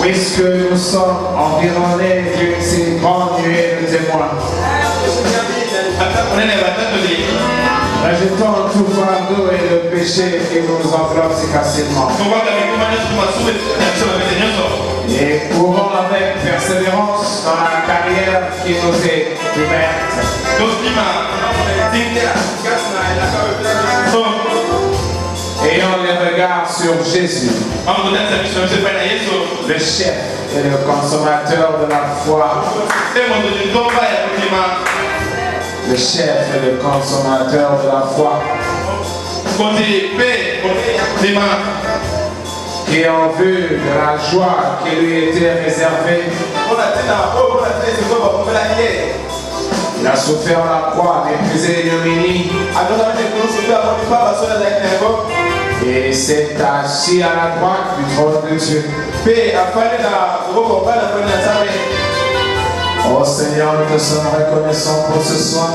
puisque nous sommes environnés d'une si grande nuée de témoins. Rejetons tout fardeau et le péché qui nous enveloppe si facilement. Et courons avec persévérance dans la carrière qui nous est ouverte. Ayons les regards sur Jésus, le chef et le consommateur de la foi. Le chef et le consommateur de la foi. Qui en vue de la joie qui lui était réservée, il a souffert la croix, méprisé l'ignominie, et s'est assis à la droite du trône de Dieu. Oh Seigneur, nous te sommes reconnaissants pour ce soir.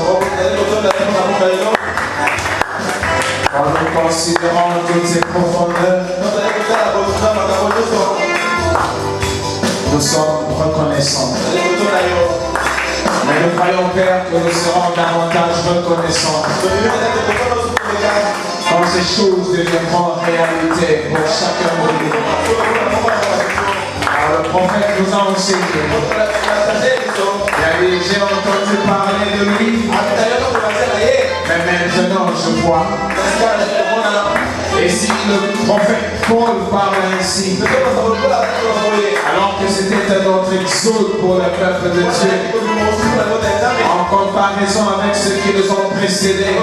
Quand nous considérons toutes ces profondeurs, nous sommes reconnaissants. Mais nous croyons, Père, que nous serons davantage reconnaissants quand ces choses deviendront réalité pour chacun de nous. Alors le prophète nous a enseigné. Il a dit, j'ai entendu parler de lui, mais maintenant je vois. Et si le prophète Paul parle ainsi, alors que c'était un autre exode pour le peuple de Dieu, en comparaison avec ceux qui nous ont précédés,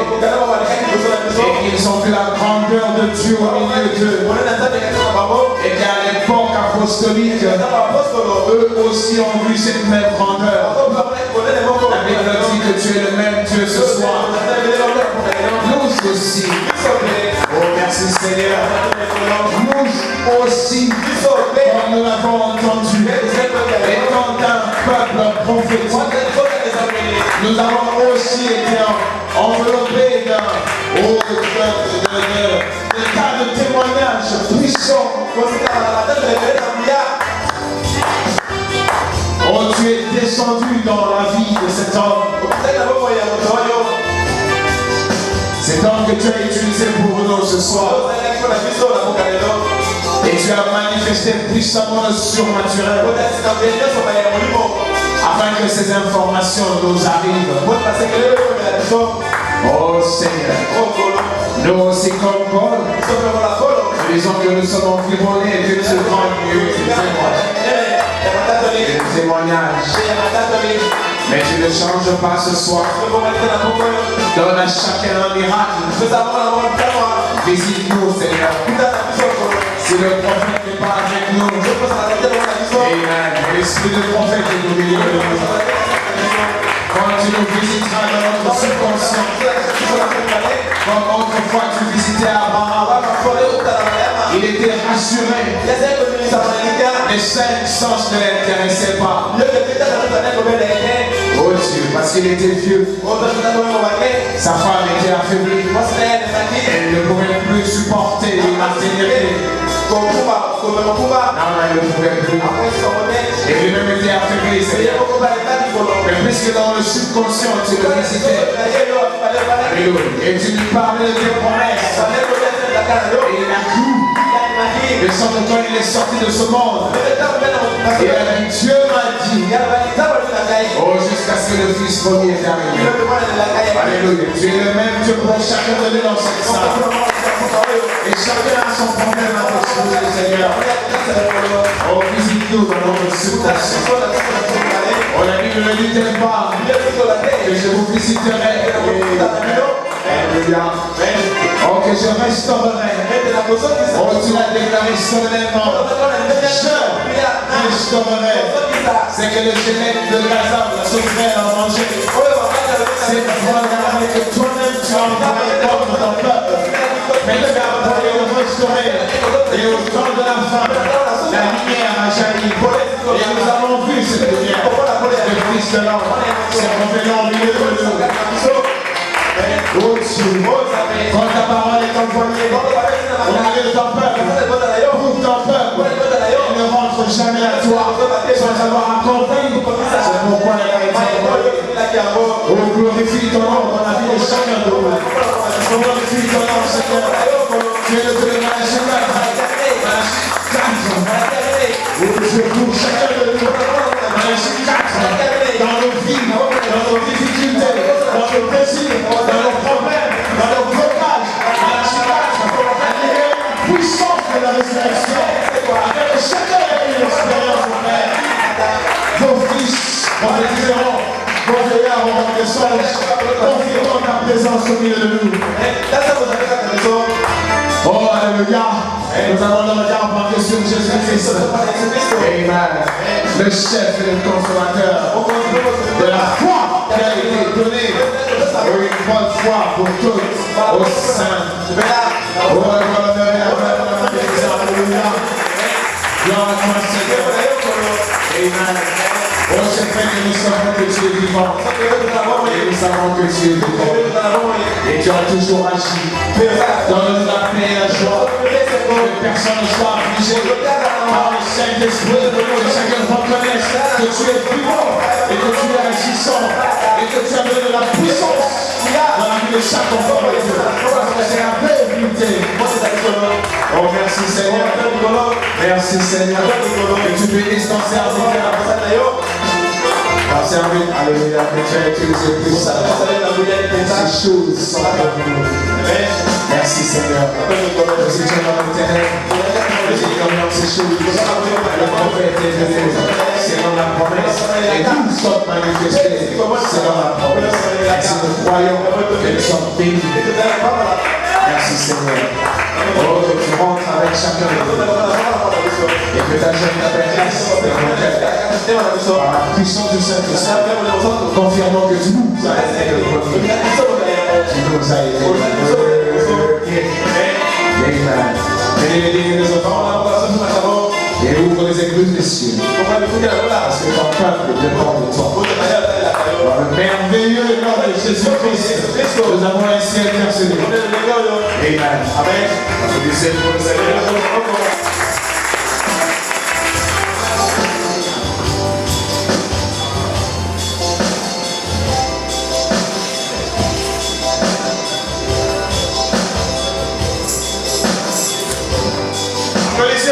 et qu'ils ont vu la grandeur de Dieu au milieu d'eux, et qu'à l'époque apostolique, eux aussi ont vu cette même grandeur. La Bible dit que tu es le même Dieu ce soir. Nous aussi. Oh, merci Seigneur. Nous aussi, comme nous l'avons entendu, étant un peuple prophétique, nous avons aussi été enveloppés d'un tas de témoignages puissants. Oh, tu es descendu dans la vie de cet homme. Cet homme que tu as utilisé pour nous ce soir. Et tu as manifesté puissamment le surnaturel. Afin que ces informations nous arrivent. Oh Seigneur. Nous aussi comme Paul. Nous disons que nous sommes environnés d'une si grande nuée de témoignages. Mais tu ne changes pas ce soir. Donne à chacun un miracle. Visite-nous, Seigneur. Si le prophète n'est pas avec nous, Amen. L'esprit du prophète est au milieu de nous. Quand tu nous visiteras dans notre subconscient, comme autrefois tu visitais Abraham, il était rassuré. Les cinq sens ne l'intéressaient pas. Oh Dieu, parce qu'il était vieux. Sa femme était affaiblie. Elle ne pouvait plus supporter l'intimité. Non, elle ne pouvait plus. Et lui-même était affaibli, Seigneur. Mais puisque dans le subconscient, tu le visitais. Et tu lui parlais de tes promesses. Et il a cru. Le sang de toi, il est sorti de ce monde. Et avec Dieu m'a dit. Oh, jusqu'à ce que le Fils premier est arrivé. Alléluia. Tu es le même Dieu pour chacun de nous dans cette salle. Et chacun a son problème à t'exposer, Seigneur. Oh, visite-nous dans notre subconscient. Oh, la Bible ne dit pas que je vous visiterai. Alléluia. Oh, que je restaurerai. Oh, tu l'as déclaré solennellement. Je restaurerai. C'est que le squelette de Gaza, la sauterelle a mangé. C'est vraiment que toi-même tu as envoyé contre ton peuple. Mais tu as envoyé le restaurer. Et au temps de la fin, la lumière a jailli. Et nous avons vu cette lumière. Le Christ de l'homme s'est révélé au milieu de nous. Au-dessus, quand ta parole est envoyée au milieu de ton peuple, pour ton peuple, il ne rentre jamais à toi sans avoir accompli. C'est pourquoi elle a été envoyée. Oh, glorifie ton nom dans la vie de chacun de nous. Glorifie ton nom, Seigneur. Tu es le Dieu de Malachika. Oh Dieu, pour chacun de nous. Malachika, dans nos vies, dans nos difficultés, dans nos désirs, dans nos problèmes, dans nos blocages. Malachika, puissance de la résurrection. Avec chacun une expérience, mon Père. Vos fils, vos différents, vos vieillards, vos messages, confirmant ta présence au milieu de nous. Oh, alléluia. Nous allons le regard porté sur Jésus-Christ. Amen. Le chef et le consommateur de la foi qui a été donnée une bonne fois pour toutes au sein. Oh, alléluia. Gloire à toi, Seigneur. Amen. Oh, c'est vrai que nous savons que tu es vivant. Et nous savons que tu es vivant. Et tu as toujours agi. Donne-nous la paix et la joie. Que personne ne soit affligé. Par le Saint-Esprit, que chacun reconnaisse que tu es vivant et que tu es agissant et que tu as donné la puissance dans la vie de chaque enfant de Dieu. C'est la paix et l'unité. Oh, merci Seigneur. Merci Seigneur. Que tu bénisses ton serviteur. Ton serviteur, alléluia, que tu as utilisé pour ça. Ces choses sont avec nous. Merci Seigneur. Merci Seigneur l'éternel. Ces choses, le prophète est venu, c'est dans la promesse, et nous sommes manifestés, c'est dans la promesse. Et si nous croyons que nous sommes bénis, merci Seigneur. Oh, que tu rentres avec chacun de nous, et que ta jeune grâce dans nos cœurs, par la puissance du Saint-Esprit, confirmons que tu nous as aidés. Tu nous as aidés. Amen. Bénis les enfants et ouvre les églises des cieux. Parce que ton peuple dépend de toi. Dans le merveilleux nom de Jésus-Christ, nous avons ainsi intercédé. Amen. Amen. Applaudissez pour le Seigneur.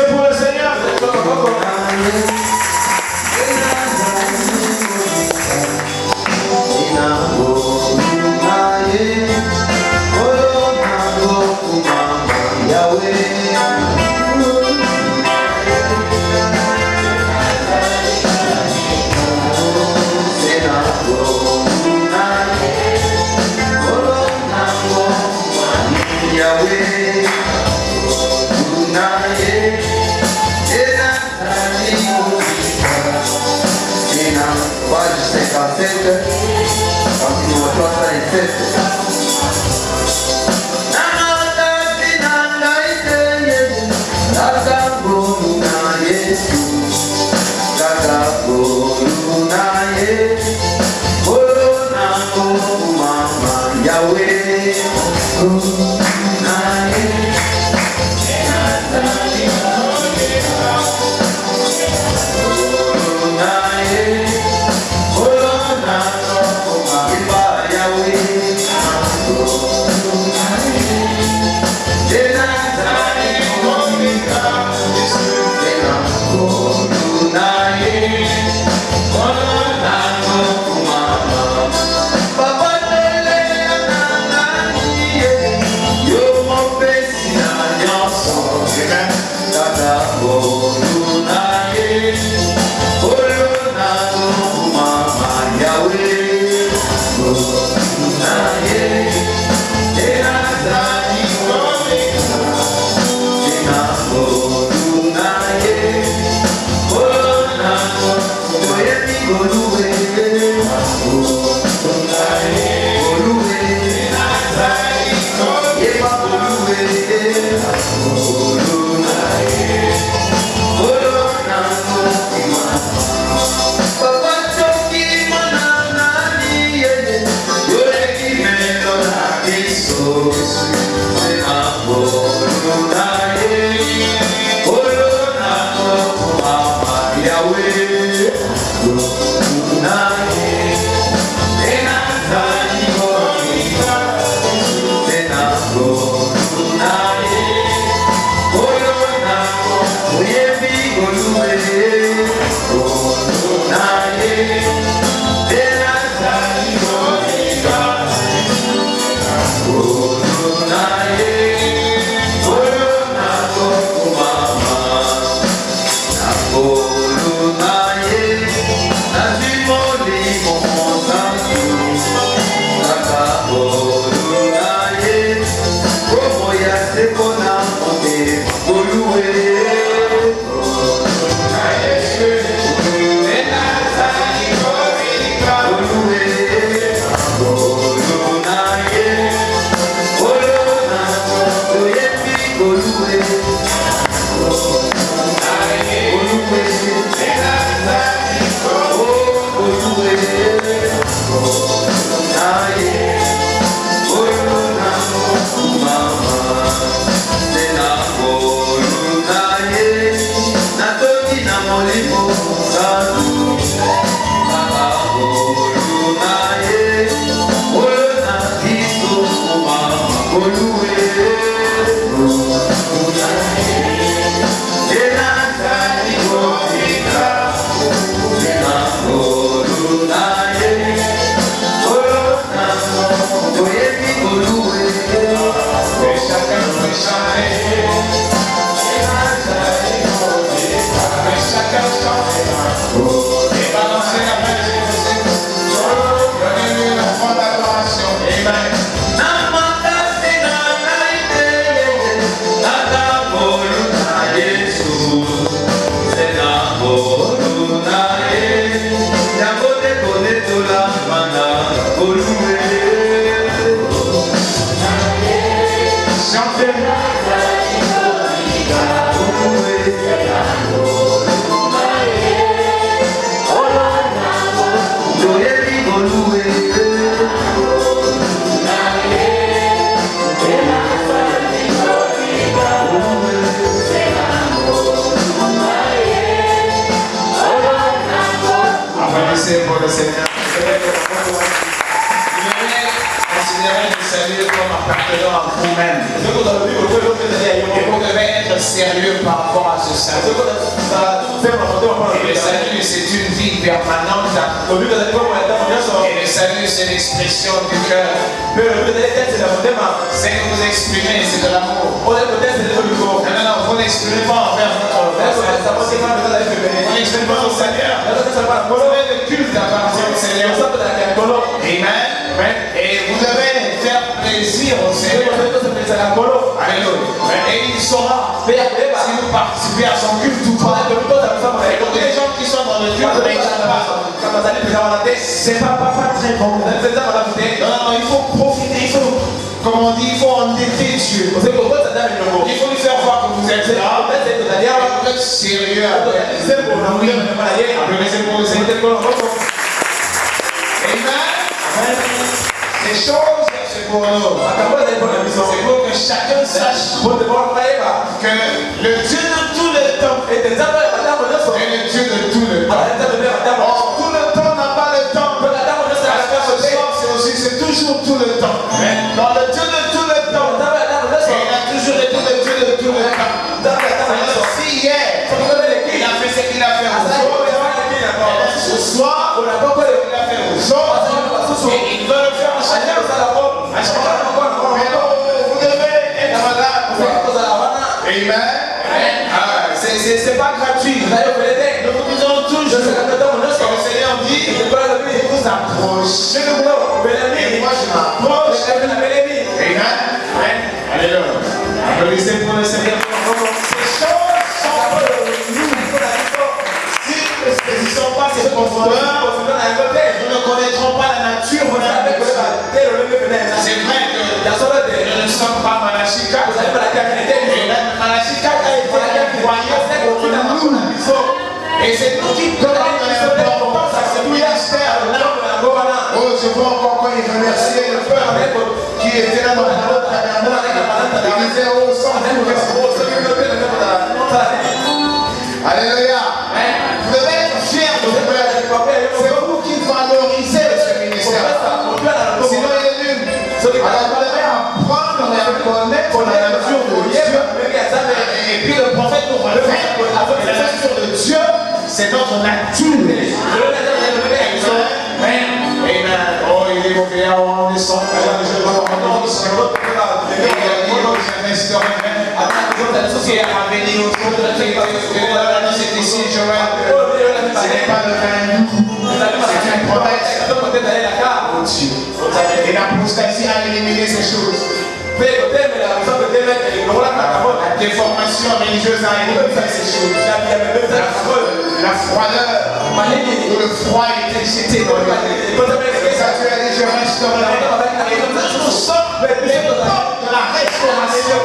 Pour le Seigneur. Yahweh. Sérieux par rapport à ce salut. Et le salut, c'est une vie permanente. Et le salut, c'est l'expression du cœur. C'est que vous exprimez, c'est de l'amour. Non, vous n'exprimez pas envers votre vous n'exprimez pas au Seigneur. Vous avez le culte appartient au Seigneur. Amen. Et vous devez faire plaisir au Seigneur. Alléluia. Et il saura si vous participez à son culte ou pas. Et donc les gens qui sont dans le culte, ils ne sont pas. C'est pas très bon. Non, il faut profiter, il faut, comme on dit, il faut endetter Dieu. Il faut lui faire voir que vous êtes là. Vous êtes sérieux. Amen. Ces choses, c'est pour nous. C'est pour que chacun sache que le Dieu de tout le temps est le Dieu de tout le temps. Or, tout le temps n'a pas le temps. C'est toujours tout le temps. Dans le Dieu de tout le temps, il a toujours été le Dieu de tout le temps. Si hier, il a fait ce qu'il a fait ce soir, il a fait aux autres, et il veut le faire à chacun. Vous devez être là. Amen. C'est pas gratuit. Nous vous disons toujours que le Seigneur dit vous approchez de moi. Et moi je m'approche. Amen. Alléluia. Applaudissez pour le Seigneur. Ces choses sont pour nous. Si ils ne sont pas ces profondeurs, nous ne connaîtrons pas la nature. C'est vrai que nous ne sommes pas Malachika. Malachika a été envoyé pour nous. Et c'est nous qui donnons l'importance à ce ministère. Oh, je vois encore quand il remercier le peuple qui était là dans le tabernacle. Il disait au sang. Alléluia. Vous devez être fiers de vous. C'est vous qui valorisez ce ministère. Sinon, il est nul. Alors, vous devez apprendre à connaître la nature de Dieu. Et puis, le prophète nous rappelle que la nature de Dieu, c'est notre nature. Amen. Oh, il est mauvais à en descendre. Qui a béni au fond de la tête c'est ici, Joël. Ce n'est pas le vin doux, c'est une promesse. Et l'apostasie a éliminé ces choses. La déformation religieuse a éliminé ces choses. La froideur, où le froid était jeté dans le monde. Ça, tu as dit, je restaurerai. Et nous sommes le peuple de la restauration.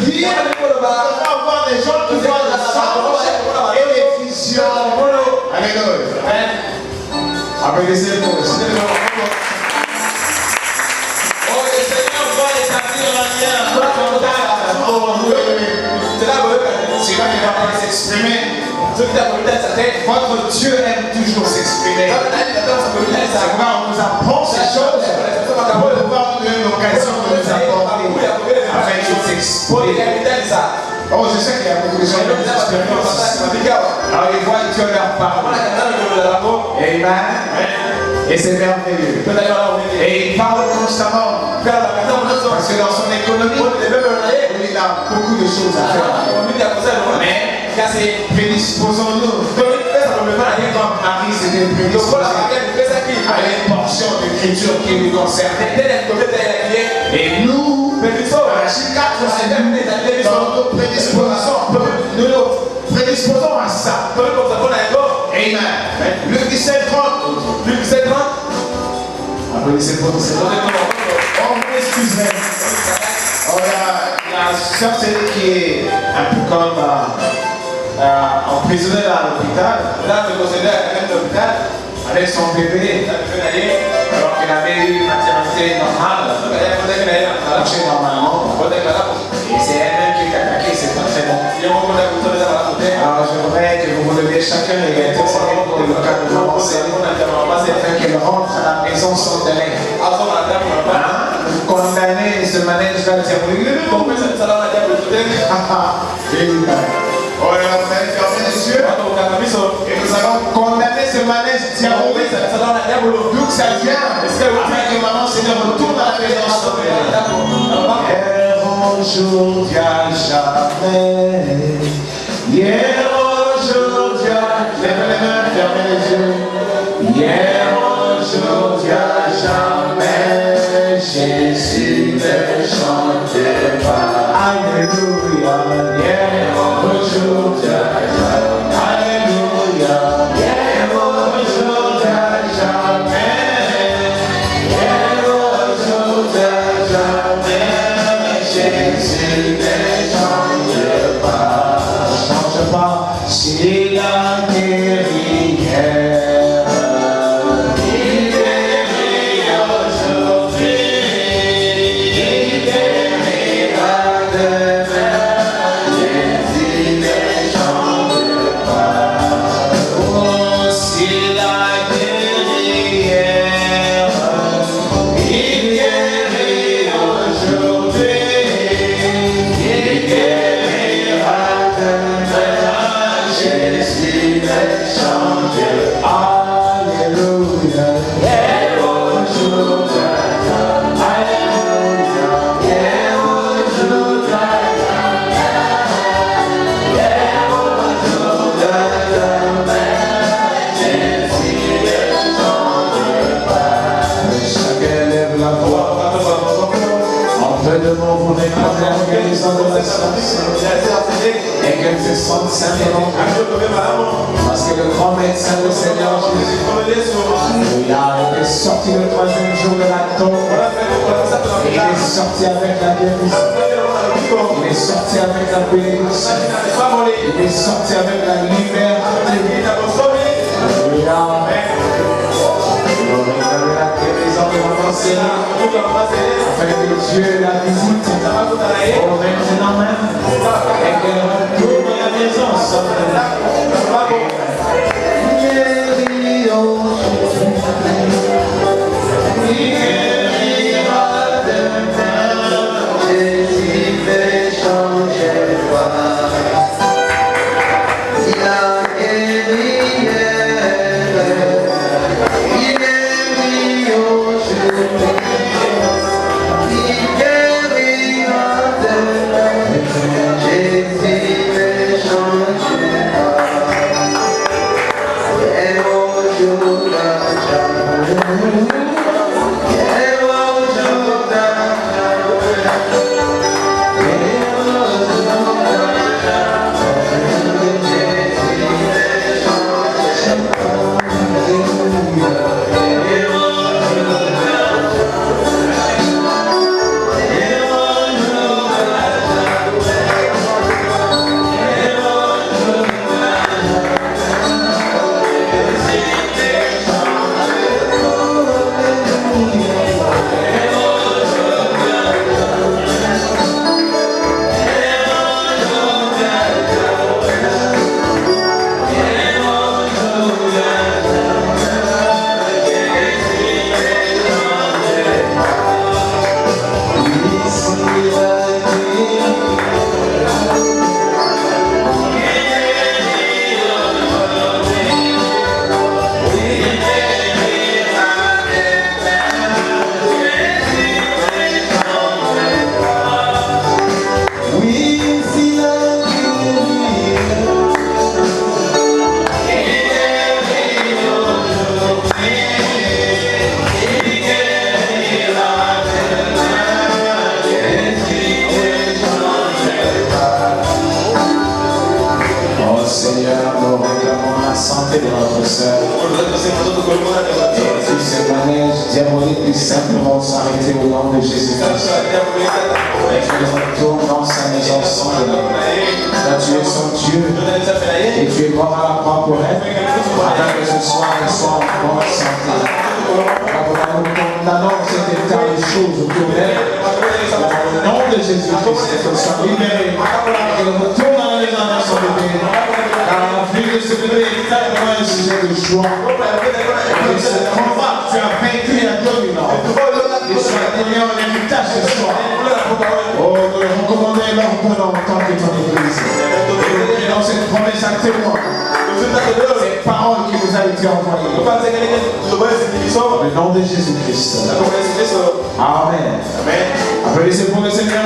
Dire, on va avoir des gens qui voient la sagesse et les visions. Alléluia. Applaudissez pour le Seigneur. Oh, le Seigneur va établir la mienne. C'est là qu'il va pas s'exprimer. Votre Dieu aime toujours s'exprimer. C'est pourquoi on nous apprend ces choses. pouvoir nous donner l'occasion de nous apporter afin de s'exprimer. Oh, je sais qu'il y a beaucoup de gens qui ont des expériences. Alors ils voient Dieu leur parole. Amen. Et c'est merveilleux. Et il parle constamment. Parce que dans son économie, il a beaucoup de choses à faire. Mais prédisposons-nous. Comme Marie s'était prédisposée à une portion d'écriture qui nous concerne. Et nous, dans nos prédispositions, nous nous prédisposons à ça. Amen. Luc 17, 30. Applaudissez pour nous. Oh, vous m'excuserez. Oh, il y a une sœur qui est un peu comme emprisonnée dans l'hôpital. Avec son bébé. Alors qu'elle avait eu une maternité normale. Marché normalement. Et c'est elle-même qui est attaquée, c'est pas très bon. Alors j'aimerais que vous vous leviez chacun l'égalité pour le cas de maman Céline, afin qu'elle rentre à la maison sans délai. Vous condamnez ce manège là diabolique. Oh, on va fermer les yeux. Et nous allons condamner ce manège diabolique. D'où que ça vient, afin que maman Seigneur retourne à la maison. Aujourd'hui à jamais. Hier, aujourd'hui à jamais. Lève les mains, fermez les yeux. Hier, aujourd'hui à jamais. Jésus ne chante pas. Alléluia. Hier, aujourd'hui à jamais. Alléluia. Hier, aujourd'hui à jamais. Hier, aujourd'hui à jamais. Jésus ne change pas, s'il a guéri hier, il guérit aujourd'hui, il guérira demain, Jésus ne change pas. Oh, s'il a guéri hier, il guérit aujourd'hui. Jésus ne change pas. Alléluia. Et aujourd'hui, Alléluia. Et aujourd'hui, Jésus ne change pas. Chacun lève la voix. En peu de mots, vous réclamez l'organisation de la science. Et qu'elle se sente simplement. Parce que le grand médecin, le Seigneur Jésus, il a été sorti le troisième jour de la tombe. Il est sorti avec la guérison. Il est sorti avec la bénédiction. Il est sorti avec la liberté. Alléluia. La guérison de maman Seigneur, afin que Dieu la visite. Oh, maintenant même, et qu'elle retourne à la maison sans guéri aujourd'hui, il guérira demain, Jésus ne change pas. Il a guéri hier, il guérit aujourd'hui, il guérira demain, Jésus ne change pas. Et aujourd'hui, puisse simplement s'arrêter au nom de Jésus-Christ. Et que nous retournons dans sa maison ensemble. Car tu es son Dieu. Et tu es mort à la croix pour elle. Afin que ce soir, elle soit en bonne santé. Nous condamnons cet état de choses autour d'elle. Dans le nom de Jésus-Christ, qu'elle soit libérée. Et qu'elle retourne dans la maison de son bébé. Car la vie de ce bébé est tellement un sujet de joie. Et ce combat, tu as vaincu la dominante. Et soit Seigneur, l'héritage ce soir. Oh, nous le recommandons et le reprenons en tant que ton église. Et dans cette promesse à témoin, cette parole qui nous a été envoyée. Au nom de Jésus-Christ. Amen. Applaudissez pour le Seigneur.